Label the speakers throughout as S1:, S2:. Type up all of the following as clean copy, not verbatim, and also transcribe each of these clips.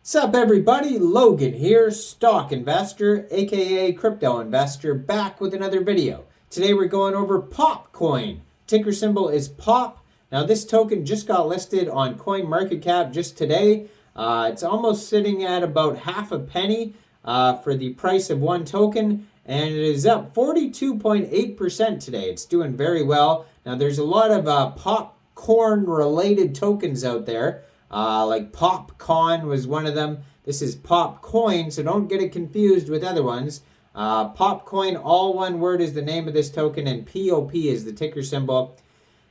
S1: What's up, everybody? Logan here, stock investor, aka crypto investor, back with another video. Today we're going over Popcoin. Ticker symbol is POP. Now this token just got listed on CoinMarketCap just today. It's almost sitting at about half a penny for the price of one token, and it is up 42.8% today. It's doing very well. Now there's a lot of popcorn related tokens out there. Like Popcoin was one of them. This is Popcoin, so don't get it confused with other ones. Popcoin, all one word, is the name of this token, and POP is the ticker symbol.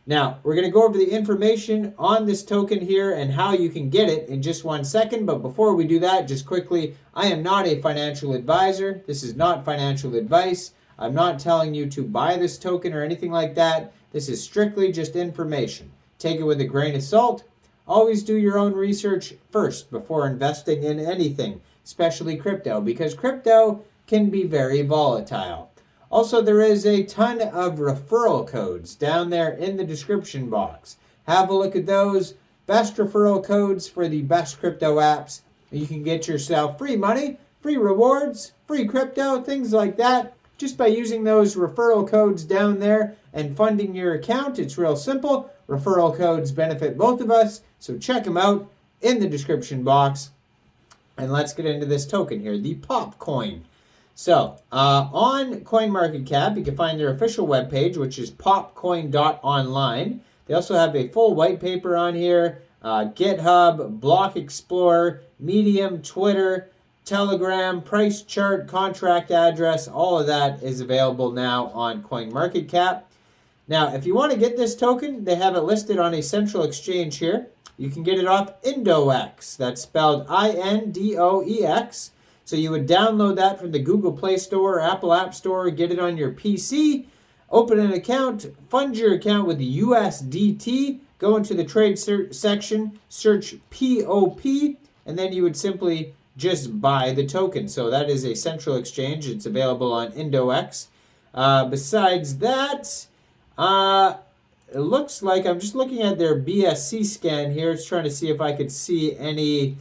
S1: Now, we're going to go over the information on this token here and how you can get it in just 1 second. But before we do that, just quickly, I am not a financial advisor. This is not financial advice. I'm not telling you to buy this token or anything like that. This is strictly just information. Take it with a grain of salt. Always do your own research first before investing in anything, especially crypto, because crypto can be very volatile. Also, there is a ton of referral codes down there in the description box. Have a look at those. Best referral codes for the best crypto apps. You can get yourself free money, free rewards, free crypto, things like that, just by using those referral codes down there and funding your account. It's real simple. Referral codes benefit both of us, so check them out in the description box. And let's get into this token here, the Popcoin. So, on CoinMarketCap, you can find their official webpage, which is popcoin.online. They also have a full white paper on here, GitHub, Block Explorer, Medium, Twitter, Telegram, price chart, contract address, all of that is available now on CoinMarketCap. Now, if you want to get this token, they have it listed on a central exchange here. You can get it off Indoex. That's spelled INDOEX. So you would download that from the Google Play Store or Apple App Store, get it on your PC, open an account, fund your account with the USDT, go into the trade section, search POP, and then you would simply just buy the token. So that is a central exchange. It's available on Indoex. Besides that, it looks like, I'm just looking at their BSC scan here. It's trying to see if I could see any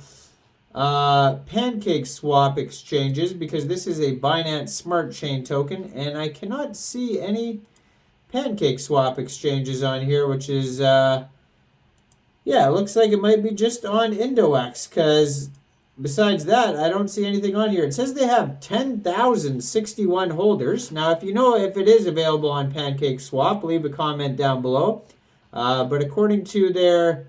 S1: pancake swap exchanges, because this is a Binance Smart Chain token, and I cannot see any pancake swap exchanges on here, which is, yeah, it looks like it might be just on Indoex, because besides that, I don't see anything on here. It says they have 10,061 holders. Now, if you know if it is available on Pancake Swap, leave a comment down below. But according to their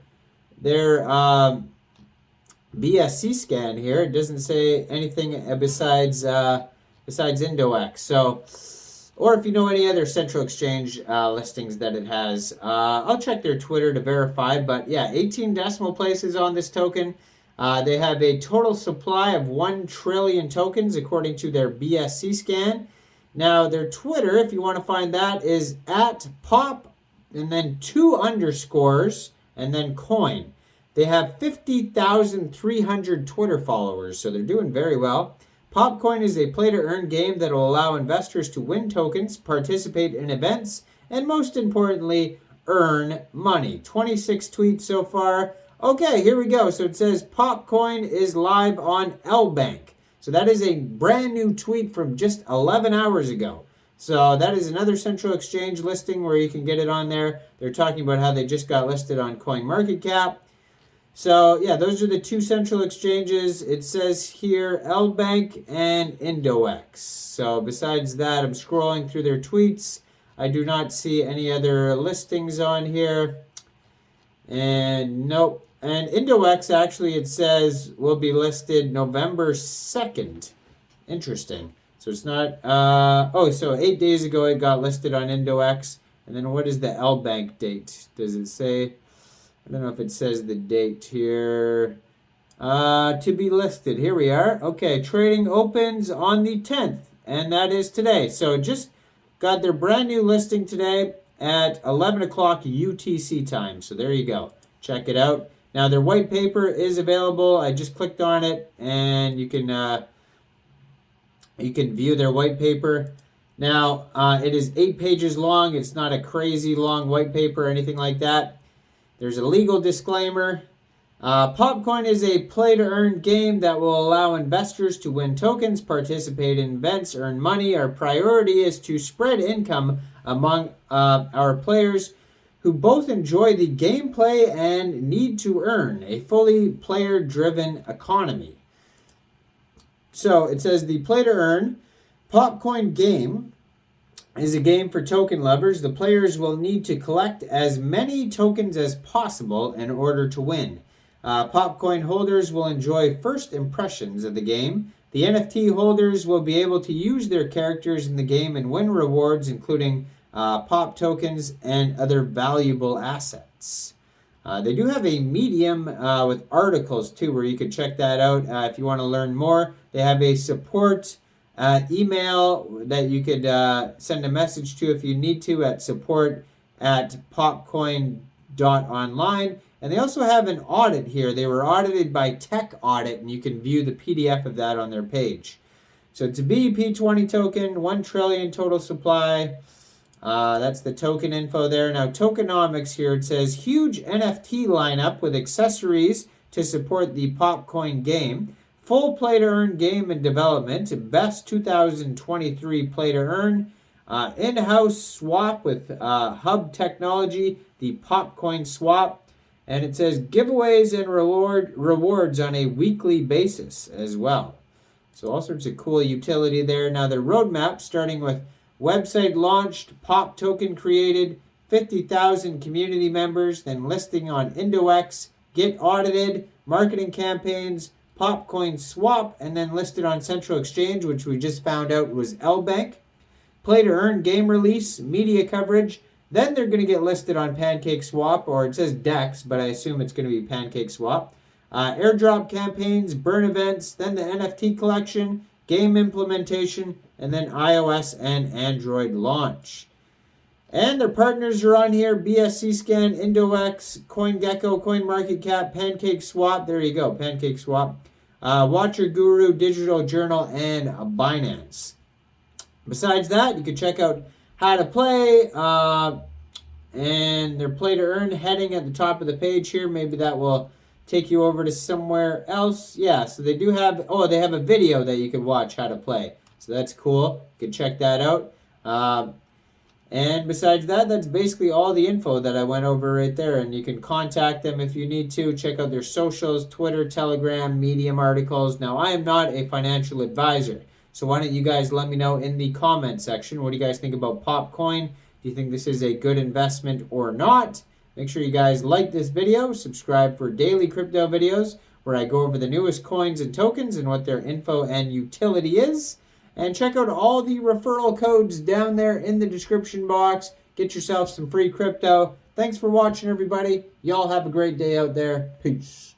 S1: BSC scan here, it doesn't say anything besides Indoex. So, or if you know any other central exchange listings that it has, I'll check their Twitter to verify. But yeah, 18 decimal places on this token. They have a total supply of 1 trillion tokens according to their BSC scan. Now, their Twitter, if you want to find that, is at pop and then 2 underscores and then coin. They have 50,300 Twitter followers, so they're doing very well. Popcoin is a play-to-earn game that will allow investors to win tokens, participate in events, and most importantly, earn money. 26 tweets so far. Okay, here we go. So it says Popcoin is live on LBank. So that is a brand new tweet from just 11 hours ago. So that is another central exchange listing where you can get it on there. They're talking about how they just got listed on CoinMarketCap. So yeah, those are the 2 central exchanges. It says here LBank and Indoex. So besides that, I'm scrolling through their tweets. I do not see any other listings on here. And nope. And Indoex, actually, it says will be listed November 2nd. Interesting. So it's not, so 8 days ago it got listed on Indoex. And then what is the LBank date? Does it say? I don't know if it says the date here. To be listed. Here we are. Okay, trading opens on the 10th. And that is today. So just got their brand new listing today at 11 o'clock UTC time. So there you go. Check it out. Now, their white paper is available. I just clicked on it, and you can view their white paper. Now, it is 8 pages long. It's not a crazy long white paper or anything like that. There's a legal disclaimer. Popcoin is a play-to-earn game that will allow investors to win tokens, participate in events, earn money. Our priority is to spread income among our players who both enjoy the gameplay and need to earn. A fully player-driven economy. So it says the play-to-earn Popcoin game is a game for token lovers. The players will need to collect as many tokens as possible in order to win. Popcoin holders will enjoy first impressions of the game. The NFT holders will be able to use their characters in the game and win rewards, including pop tokens and other valuable assets. They do have a Medium with articles too, where you could check that out if you want to learn more. They have a support email that you could send a message to if you need to at support@popcoin.online. And they also have an audit here. They were audited by Tech Audit, and you can view the PDF of that on their page. So it's a BEP20 token, 1 trillion total supply. That's the token info there. Now, tokenomics here, it says huge NFT lineup with accessories to support the Popcoin game. Full play-to-earn game in development. Best 2023 play-to-earn. In-house swap with hub technology, the Popcoin swap. And it says giveaways and rewards on a weekly basis as well. So all sorts of cool utility there. Now the roadmap, starting with website launched, pop token created, 50,000 community members, then listing on IndoX, get audited, marketing campaigns, Popcoin swap, and then listed on Central Exchange, which we just found out was LBank. Play to earn game release, media coverage. Then they're going to get listed on PancakeSwap, or it says DEX, but I assume it's going to be PancakeSwap. Airdrop campaigns, burn events, then the NFT collection, game implementation, and then iOS and Android launch. And their partners are on here: BSC Scan, IndoX, CoinGecko, CoinMarketCap, PancakeSwap. There you go, PancakeSwap. Watcher Guru, Digital Journal, and Binance. Besides that, you can check out how to play, and their play to earn heading at the top of the page here. Maybe that will take you over to somewhere else. Yeah, so they do have, they have a video that you can watch how to play. So that's cool. You can check that out. And besides that, that's basically all the info that I went over right there. And you can contact them if you need to. Check out their socials, Twitter, Telegram, Medium articles. Now, I am not a financial advisor. So why don't you guys let me know in the comment section. What do you guys think about Popcoin? Do you think this is a good investment or not? Make sure you guys like this video. Subscribe for daily crypto videos where I go over the newest coins and tokens and what their info and utility is. And check out all the referral codes down there in the description box. Get yourself some free crypto. Thanks for watching, everybody. Y'all have a great day out there. Peace.